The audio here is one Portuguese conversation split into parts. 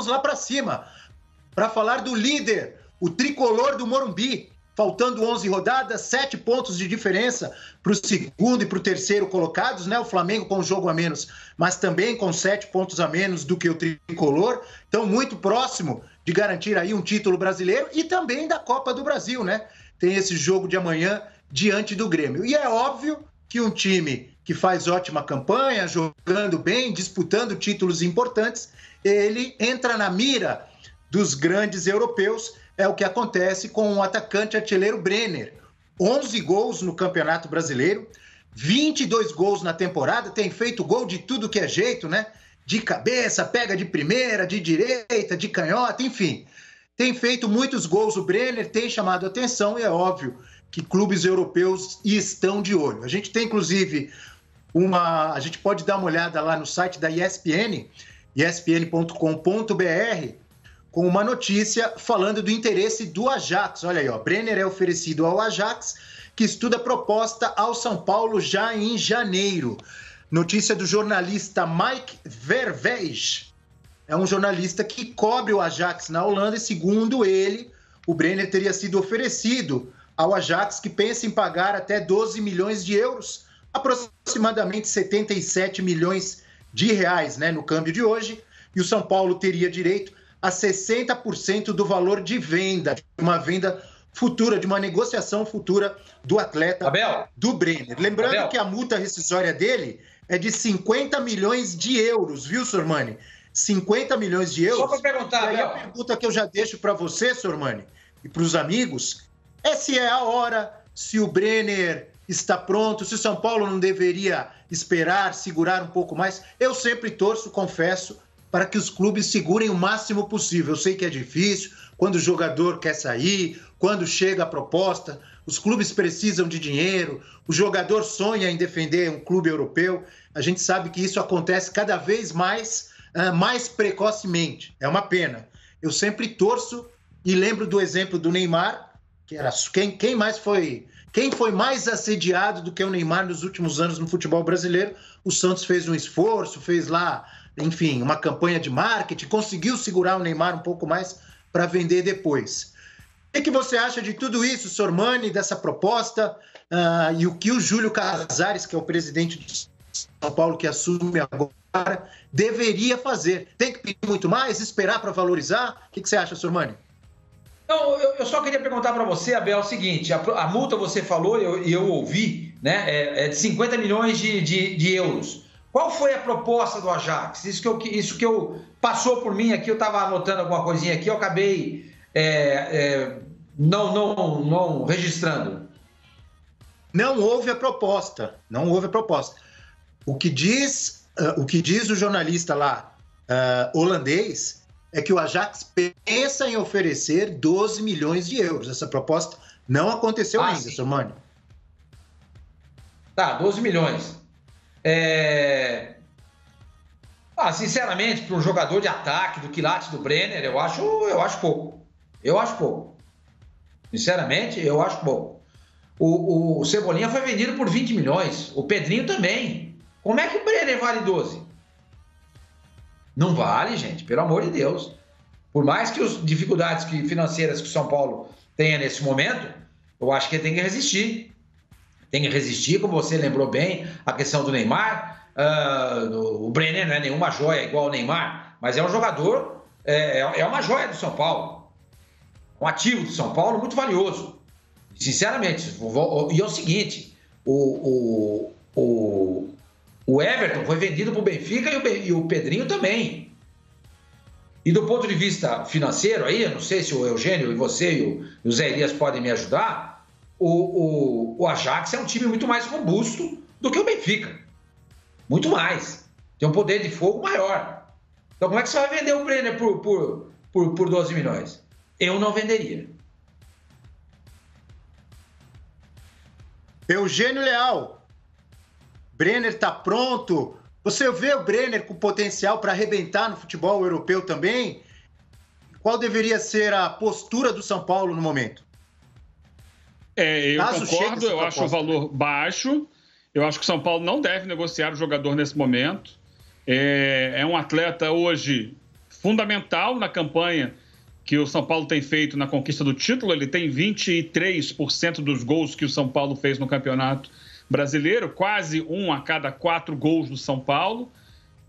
vamos lá para cima, para falar do líder, o tricolor do Morumbi. Faltando 11 rodadas, 7 pontos de diferença para o segundo e para o terceiro colocados, né? O Flamengo com um jogo a menos, mas também com 7 pontos a menos do que o tricolor. Então, muito próximo de garantir aí um título brasileiro e também da Copa do Brasil, né? Tem esse jogo de amanhã diante do Grêmio. E é óbvio que um time que faz ótima campanha, jogando bem, disputando títulos importantes, ele entra na mira dos grandes europeus. É o que acontece com o atacante artilheiro Brenner. 11 gols no Campeonato Brasileiro, 22 gols na temporada, tem feito gol de tudo que é jeito, né? De cabeça, pega de primeira, de direita, de canhota, enfim. Tem feito muitos gols o Brenner, tem chamado a atenção e é óbvio que clubes europeus estão de olho. A gente tem, inclusive, a gente pode dar uma olhada lá no site da ESPN, espn.com.br, com uma notícia falando do interesse do Ajax. Olha aí, ó, Brenner é oferecido ao Ajax, que estuda proposta ao São Paulo já em janeiro. Notícia do jornalista Mike Verwees. É um jornalista que cobre o Ajax na Holanda e, segundo ele, o Brenner teria sido oferecido ao Ajax, que pensa em pagar até 12 milhões de euros, aproximadamente 77 milhões de reais, né, no câmbio de hoje, e o São Paulo teria direito a 60% do valor de venda, de uma venda futura, de uma negociação futura do atleta, Abel, do Brenner. Lembrando Abel, que a multa rescisória dele é de 50 milhões de euros, viu, Sormani? 50 milhões de euros. Só para perguntar, e aí Abel. a pergunta que eu já deixo para você, Sormani, e para os amigos, é se é a hora, se o Brenner está pronto, se o São Paulo não deveria esperar, segurar um pouco mais. Eu sempre torço, confesso, para que os clubes segurem o máximo possível. Eu sei que é difícil, quando o jogador quer sair, quando chega a proposta, os clubes precisam de dinheiro, o jogador sonha em defender um clube europeu. A gente sabe que isso acontece cada vez mais precocemente. É uma pena. Eu sempre torço e lembro do exemplo do Neymar, que era quem foi mais assediado do que o Neymar nos últimos anos no futebol brasileiro. O Santos fez um esforço, fez lá, enfim, uma campanha de marketing, conseguiu segurar o Neymar um pouco mais para vender depois. O que você acha de tudo isso, Sormani, dessa proposta, e o que o Júlio Casares, que é o presidente de São Paulo, que assume agora, deveria fazer? Tem que pedir muito mais, esperar para valorizar? O que você acha, Sormani? Não, eu só queria perguntar para você, Abel, o seguinte, a multa você falou e eu ouvi, né, é de 50 milhões de euros. Qual foi a proposta do Ajax? Isso que eu passou por mim aqui, eu estava anotando alguma coisinha aqui, eu acabei não registrando. Não houve a proposta. O que diz o jornalista lá holandês é que o Ajax pensa em oferecer 12 milhões de euros. Essa proposta não aconteceu ainda, Sormani. Tá, 12 milhões. Sinceramente, para um jogador de ataque do quilate do Brenner, eu acho pouco. Sinceramente, eu acho pouco. O Cebolinha foi vendido por 20 milhões. O Pedrinho também. Como é que o Brenner vale 12? Não vale, gente, pelo amor de Deus. Por mais que as dificuldades financeiras que o São Paulo tenha nesse momento, eu acho que ele tem que resistir. Tem que resistir, como você lembrou bem, a questão do Neymar. O Brenner não é nenhuma joia igual o Neymar, mas é um jogador, é uma joia do São Paulo. Um ativo do São Paulo muito valioso. Sinceramente. E é o seguinte, o Everton foi vendido para o Benfica e o Pedrinho também. E do ponto de vista financeiro, aí, eu não sei se o Eugênio e você e o Zé Elias podem me ajudar, o Ajax é um time muito mais robusto do que o Benfica. Muito mais. Tem um poder de fogo maior. Então, como é que você vai vender o Brenner por 12 milhões? Eu não venderia. Eugênio Leal, Brenner está pronto? Você vê o Brenner com potencial para arrebentar no futebol europeu também? Qual deveria ser a postura do São Paulo no momento? Eu concordo, eu acho o valor baixo. Eu acho que o São Paulo não deve negociar o jogador nesse momento. É um atleta hoje fundamental na campanha que o São Paulo tem feito na conquista do título. Ele tem 23% dos gols que o São Paulo fez no Campeonato Brasileiro, quase 1 a cada 4 gols do São Paulo.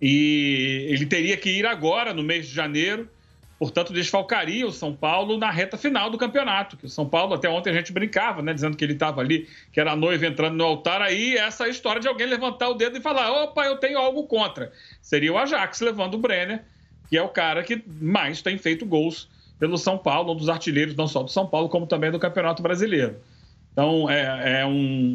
E ele teria que ir agora, no mês de janeiro, portanto, desfalcaria o São Paulo na reta final do campeonato. Que o São Paulo, até ontem a gente brincava, né, dizendo que ele estava ali, que era a noiva entrando no altar. Aí essa história de alguém levantar o dedo e falar: opa, eu tenho algo contra. Seria o Ajax levando o Brenner, que é o cara que mais tem feito gols pelo São Paulo, um dos artilheiros não só do São Paulo, como também do Campeonato Brasileiro. Então,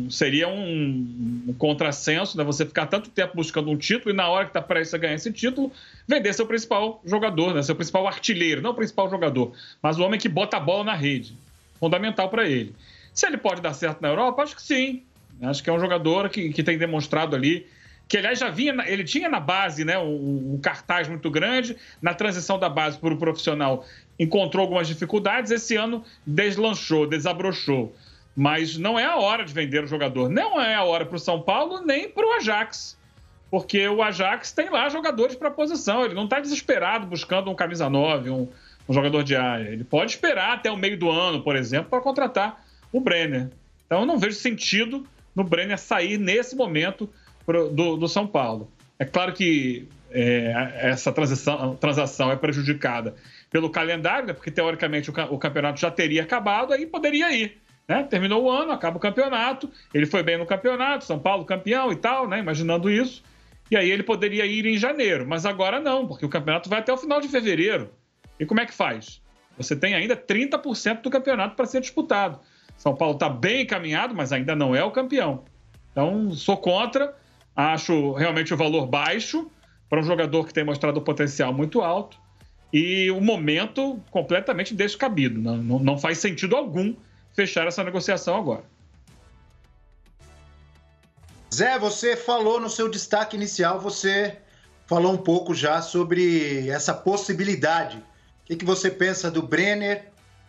seria um contrassenso, né? Você ficar tanto tempo buscando um título e na hora que está prestes a ganhar esse título, vender seu principal jogador, né? Seu principal artilheiro, não o principal jogador, mas o homem que bota a bola na rede. Fundamental para ele. Se ele pode dar certo na Europa, acho que sim. Acho que é um jogador que tem demonstrado ali, que aliás ele tinha na base, né, um cartaz muito grande, na transição da base para o profissional encontrou algumas dificuldades, esse ano deslanchou, desabrochou. Mas não é a hora de vender o jogador. Não é a hora para o São Paulo, nem para o Ajax. Porque o Ajax tem lá jogadores para a posição. Ele não está desesperado buscando um camisa 9, um jogador de área. Ele pode esperar até o meio do ano, por exemplo, para contratar o Brenner. Então eu não vejo sentido no Brenner sair nesse momento do São Paulo. É claro que essa transação é prejudicada pelo calendário, né? Porque teoricamente o campeonato já teria acabado, aí poderia ir. Né? Terminou o ano, acaba o campeonato, ele foi bem no campeonato, São Paulo campeão e tal, né? Imaginando isso, e aí ele poderia ir em janeiro, mas agora não, porque o campeonato vai até o final de fevereiro. E como é que faz? Você tem ainda 30% do campeonato para ser disputado. São Paulo está bem encaminhado, mas ainda não é o campeão. Então, sou contra, acho realmente o valor baixo para um jogador que tem mostrado um potencial muito alto e o momento completamente descabido. Não faz sentido algum fechar essa negociação agora. Zé, você falou no seu destaque inicial, você falou um pouco já sobre essa possibilidade. O que você pensa do Brenner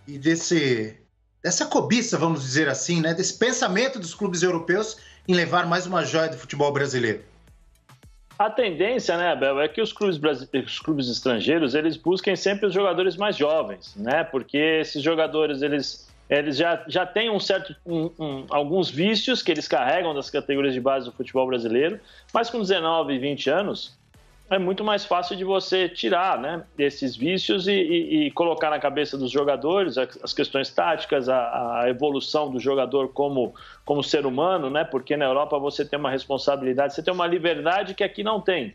e dessa cobiça, vamos dizer assim, né? Desse pensamento dos clubes europeus em levar mais uma joia do futebol brasileiro? A tendência, né, Abel, é que os clubes estrangeiros, eles busquem sempre os jogadores mais jovens, né? Porque esses jogadores, eles já têm alguns vícios que eles carregam das categorias de base do futebol brasileiro, mas com 19 e 20 anos é muito mais fácil de você tirar, né, esses vícios e colocar na cabeça dos jogadores as questões táticas, a evolução do jogador como ser humano, né? Porque na Europa você tem uma responsabilidade, você tem uma liberdade que aqui não tem.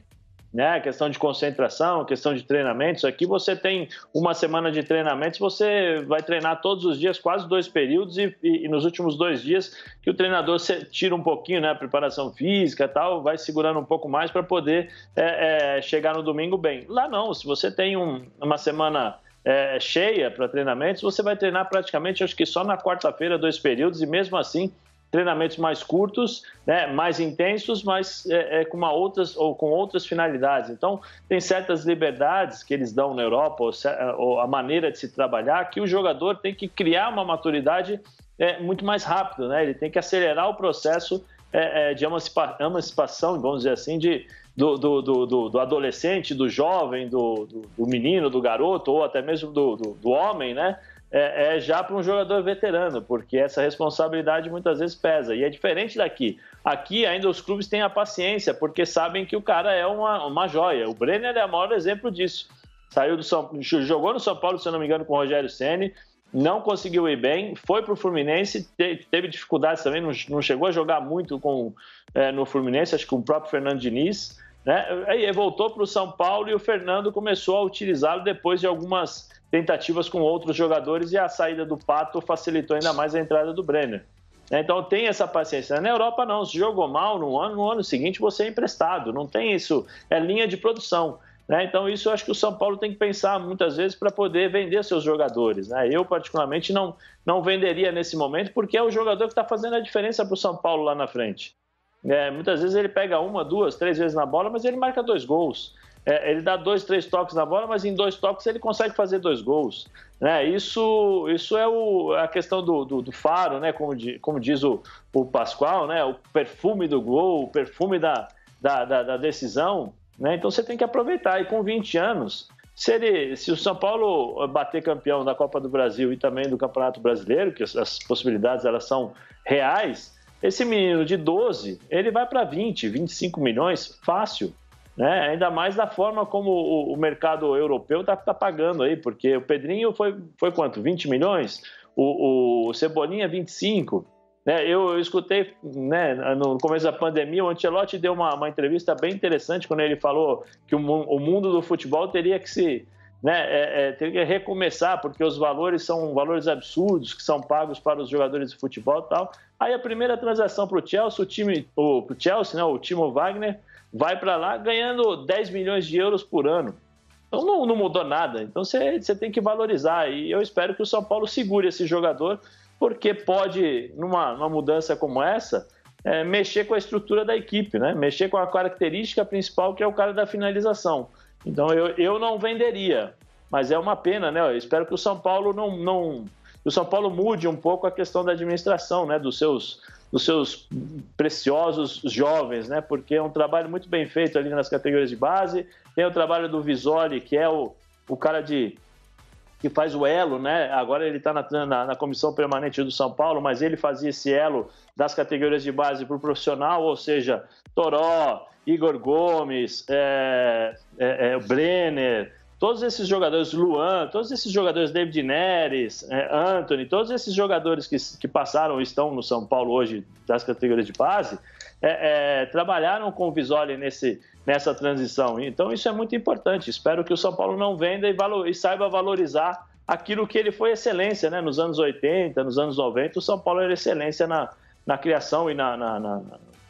Né? Questão de concentração, questão de treinamentos. Aqui você tem uma semana de treinamentos, você vai treinar todos os dias, quase 2 períodos, e nos últimos 2 dias que o treinador tira um pouquinho, né, a preparação física e tal, vai segurando um pouco mais para poder chegar no domingo bem. Lá não, se você tem uma semana cheia para treinamentos, você vai treinar praticamente, acho que só na quarta-feira, 2 períodos, e mesmo assim treinamentos mais curtos, né, mais intensos, mas com outras finalidades. Então, tem certas liberdades que eles dão na Europa, ou a maneira de se trabalhar, que o jogador tem que criar uma maturidade muito mais rápido, né? Ele tem que acelerar o processo de emancipação, vamos dizer assim, do adolescente, do jovem, do menino, do garoto, ou até mesmo do homem, né? Já para um jogador veterano, porque essa responsabilidade muitas vezes pesa. E é diferente daqui. Aqui ainda os clubes têm a paciência, porque sabem que o cara é uma joia. O Brenner é o maior exemplo disso. Jogou no São Paulo, se eu não me engano, com o Rogério Ceni, não conseguiu ir bem, foi para o Fluminense, teve dificuldades também, não chegou a jogar muito no Fluminense, acho que com o próprio Fernando Diniz, né? Aí voltou para o São Paulo e o Fernando começou a utilizá-lo depois de algumas tentativas com outros jogadores, e a saída do Pato facilitou ainda mais a entrada do Brenner. Então tem essa paciência. Na Europa não, se jogou mal no ano seguinte você é emprestado, não tem isso, é linha de produção. Então isso eu acho que o São Paulo tem que pensar muitas vezes para poder vender seus jogadores. Eu particularmente não venderia nesse momento, porque é o jogador que está fazendo a diferença para o São Paulo lá na frente. Muitas vezes ele pega 1, 2, 3 vezes na bola, mas ele marca 2 gols. Ele dá 2, 3 toques na bola, mas em 2 toques ele consegue fazer 2 gols. Isso é a questão do faro, né? Como diz o Pascoal, né? O perfume do gol, o perfume da decisão. Então você tem que aproveitar. E com 20 anos, se o São Paulo bater campeão da Copa do Brasil e também do Campeonato Brasileiro, que as possibilidades elas são reais, esse menino de 12, ele vai para 20, 25 milhões, fácil. Né? Ainda mais da forma como o mercado europeu está pagando aí, porque o Pedrinho foi quanto? 20 milhões? O Cebolinha, 25. Né? Eu escutei, né, no começo da pandemia, o Ancelotti deu uma entrevista bem interessante quando ele falou que o mundo do futebol teria que teria que recomeçar, porque os valores são valores absurdos que são pagos para os jogadores de futebol e tal. Aí a primeira transação para o Chelsea, o Timo Wagner, vai para lá ganhando 10 milhões de euros por ano. Então não mudou nada. Então você tem que valorizar. E eu espero que o São Paulo segure esse jogador, porque pode, numa mudança como essa, mexer com a estrutura da equipe, né? Mexer com a característica principal, que é o cara da finalização. Então eu não venderia, mas é uma pena, né? Eu espero que o São Paulo o São Paulo mude um pouco a questão da administração, né? Dos seus preciosos jovens, né? Porque é um trabalho muito bem feito ali nas categorias de base. Tem o trabalho do Visoli, que é o cara que faz o elo, né? Agora ele está na comissão permanente do São Paulo, mas ele fazia esse elo das categorias de base para o profissional, ou seja, Toró, Igor Gomes, o Brenner, todos esses jogadores, Luan, todos esses jogadores, David Neres, Anthony, todos esses jogadores que passaram e estão no São Paulo hoje das categorias de base, trabalharam com o Visoli nessa transição. Então isso é muito importante. Espero que o São Paulo não venda e saiba valorizar aquilo que ele foi excelência, né? Nos anos 80, nos anos 90, o São Paulo era excelência na criação e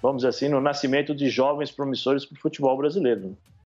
vamos dizer assim, no nascimento de jovens promissores para o futebol brasileiro.